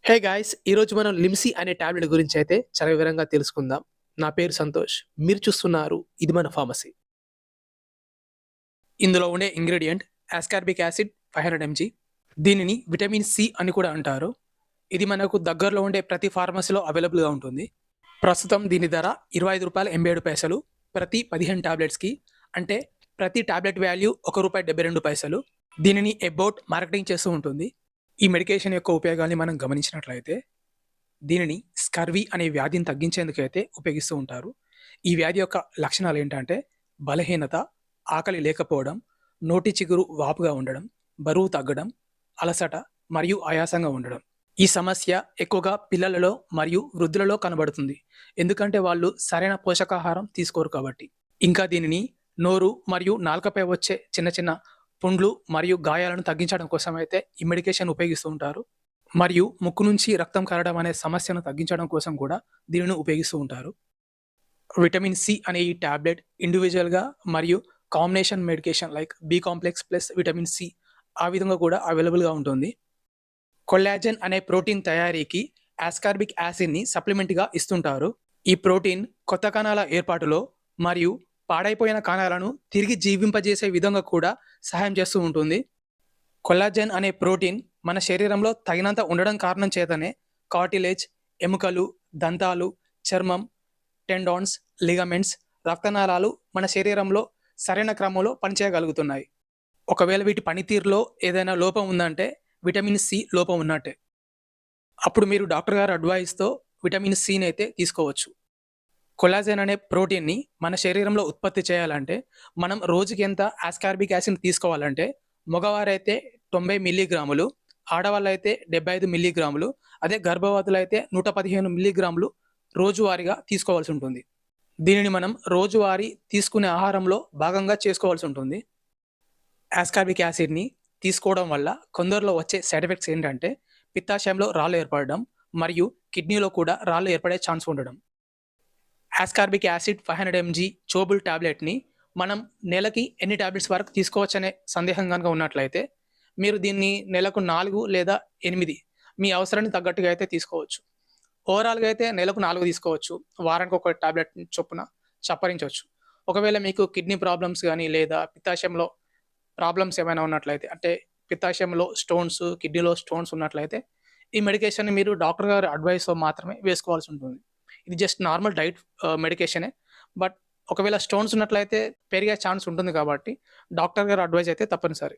Hey guys! ఈరోజు మనం లిమ్సీ అనే టాబ్లెట్ గురించయితే చాలా వివరంగా తెలుసుకుందాం. నా పేరు సంతోష్. మీరు చూస్తున్నారు ఇది మన ఫార్మసీ. ఇందులో ఉండే ఇంగ్రీడియెంట్ ఆస్కార్బిక్ యాసిడ్ 500 ఎంజీ. దీనిని విటమిన్ సి అని కూడా అంటారు. ఇది మనకు దగ్గరలో ఉండే ప్రతి ఫార్మసీలో అవైలబుల్‌గా ఉంటుంది. ప్రస్తుతం దీని ధర రూ. 25.87 ప్రతి 15 టాబ్లెట్స్‌కి. అంటే ప్రతి టాబ్లెట్ వాల్యూ రూ. 1.72. దీనిని ఎబోట్ మార్కెటింగ్ చేస్తూ ఉంటుంది. ఈ మెడికేషన్ యొక్క ఉపయోగాల్ని మనం గమనించినట్లయితే దీనిని స్కర్వీ అనే వ్యాధిని తగ్గించేందుకైతే ఉపయోగిస్తూ ఉంటారు. ఈ వ్యాధి యొక్క లక్షణాలేంటంటే బలహీనత, ఆకలి లేకపోవడం, నోటి చిగురు వాపుగా ఉండడం, బరువు తగ్గడం, అలసట మరియు ఆయాసంగా ఉండడం. ఈ సమస్య ఎక్కువగా పిల్లలలో మరియు వృద్ధులలో కనబడుతుంది. ఎందుకంటే వాళ్ళు సరైన పోషకాహారం తీసుకోరు కాబట్టి. ఇంకా దీనిని నోరు మరియు నాలుకపై వచ్చే చిన్న చిన్న పుండ్లు మరియు గాయాలను తగ్గించడం కోసమైతే ఈ మెడికేషన్ ఉపయోగిస్తూ ఉంటారు. మరియు ముక్కు నుంచి రక్తం కారడం అనే సమస్యను తగ్గించడం కోసం కూడా దీనిని ఉపయోగిస్తూ ఉంటారు. విటమిన్ సి అనే ఈ టాబ్లెట్ ఇండివిడ్యువల్‌గా మరియు combination medication like B complex plus vitamin C ఆ విధంగా కూడా అవైలబుల్‌గా ఉంటుంది. కొల్లాజెన్ అనే ప్రోటీన్ తయారీకి ఆస్కార్బిక్ యాసిడ్‌ని సప్లిమెంట్‌గా ఇస్తుంటారు. ఈ ప్రోటీన్ కొత్త కణాల ఏర్పాటులో మరియు పాడైపోయిన కణాలను తిరిగి జీవింపజేసే విధంగా కూడా సహాయం చేస్తూ ఉంటుంది. కొల్లాజెన్ అనే ప్రోటీన్ మన శరీరంలో తగినంత ఉండడం కారణం చేతనే కార్టిలేజ్, ఎముకలు, దంతాలు, చర్మం, టెండాన్స్, లిగమెంట్స్, రక్తనాళాలు మన శరీరంలో సరైన క్రమంలో పనిచేయగలుగుతున్నాయి. ఒకవేళ వీటి పనితీరులో ఏదైనా లోపం ఉందంటే విటమిన్ సి లోపం ఉన్నట్టే. అప్పుడు మీరు డాక్టర్ గారి అడ్వైస్‌తో విటమిన్ సిని అయితే తీసుకోవచ్చు. కొల్లాజెన్ అనే ప్రోటీన్‌ని మన శరీరంలో ఉత్పత్తి చేయాలంటే మనం రోజుకి ఎంత ఆస్కార్బిక్ యాసిడ్‌ని తీసుకోవాలంటే మగవారైతే 90 మిల్లీగ్రాములు, ఆడవాళ్ళైతే 75 మిల్లీగ్రాములు, అదే గర్భవతులైతే 115 మిల్లీగ్రాములు రోజువారీగా తీసుకోవాల్సి ఉంటుంది. దీనిని మనం రోజువారీ తీసుకునే ఆహారంలో భాగంగా చేసుకోవాల్సి ఉంటుంది. ఆస్కార్బిక్ యాసిడ్‌ని తీసుకోవడం వల్ల కొందరిలో వచ్చే సైడ్ ఎఫెక్ట్స్ ఏంటంటే పిత్తాశయంలో రాళ్ళు ఏర్పడడం మరియు కిడ్నీలో కూడా రాళ్ళు ఏర్పడే ఛాన్స్ ఉండడం. ఆస్కార్బిక్ యాసిడ్ 500 ఎంజీ చూబుల్ టాబ్లెట్‌ని మనం నెలకి ఎన్ని టాబ్లెట్స్ వరకు తీసుకోవచ్చనే సందేహం గనుక ఉన్నట్లయితే, మీరు దీన్ని నెలకు 4 లేదా 8 మీ అవసరానికి తగ్గట్టుగా అయితే తీసుకోవచ్చు. ఓవరాల్‌గా అయితే నెలకు 4 తీసుకోవచ్చు. వారానికి ఒక టాబ్లెట్ చొప్పున చప్పరించొచ్చు. ఒకవేళ మీకు కిడ్నీ ప్రాబ్లమ్స్ గాని, లేదా పిత్తాశయంలో ప్రాబ్లమ్స్ ఏమైనా ఉన్నట్లయితే, అంటే పిత్తాశయంలో స్టోన్స్, కిడ్నీలో స్టోన్స్ ఉన్నట్లయితే, ఈ మెడికేషన్‌ని మీరు డాక్టర్ గారి అడ్వైస్‌తో మాత్రమే వేసుకోవాల్సి ఉంటుంది. ఇది జస్ట్ నార్మల్ డైట్ మెడికేషనే. బట్ ఒకవేళ స్టోన్స్ ఉన్నట్లయితే పెరిగే ఛాన్స్ ఉంటుంది కాబట్టి డాక్టర్ గారి అడ్వైస్ అయితే తప్పనిసరి.